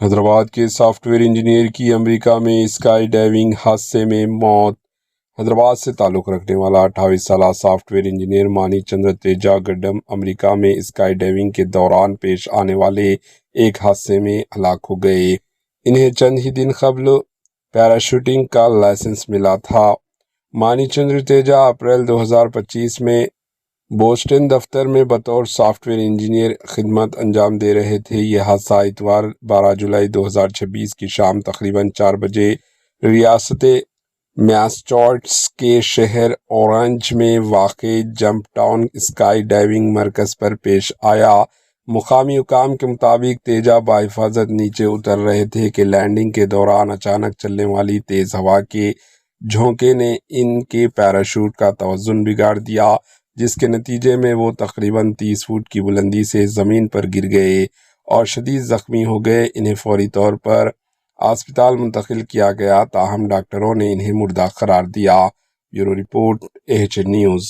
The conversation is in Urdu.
حیدرآباد کے سافٹ ویئر انجینئر کی امریکہ میں اسکائی ڈائیونگ حادثے میں موت۔ حیدرآباد سے تعلق رکھنے والا 28 سالہ سافٹ ویئر انجینئر مانی چندر تیجا گڈم امریکہ میں اسکائی ڈائیونگ کے دوران پیش آنے والے ایک حادثے میں ہلاک ہو گئے۔ انہیں چند ہی دن قبل پیراشوٹنگ کا لائسنس ملا تھا۔ مانی چندر تیجا اپریل 2025 میں بوسٹن دفتر میں بطور سافٹ ویئر انجینئر خدمت انجام دے رہے تھے۔ یہ حادثہ اتوار 12 جولائی 2026 کی شام تقریباً 4 بجے ریاست میساچوٹس کے شہر اورنج میں واقع جمپ ٹاؤن اسکائی ڈائیونگ مرکز پر پیش آیا۔ مقامی حکام کے مطابق تیجا بحفاظت نیچے اتر رہے تھے کہ لینڈنگ کے دوران اچانک چلنے والی تیز ہوا کے جھونکے نے ان کے پیراشوٹ کا توازن بگاڑ دیا، جس کے نتیجے میں وہ تقریباً 30 فٹ کی بلندی سے زمین پر گر گئے اور شدید زخمی ہو گئے۔ انہیں فوری طور پر اسپتال منتقل کیا گیا، تاہم ڈاکٹروں نے انہیں مردہ قرار دیا۔ Bureau report AHN news.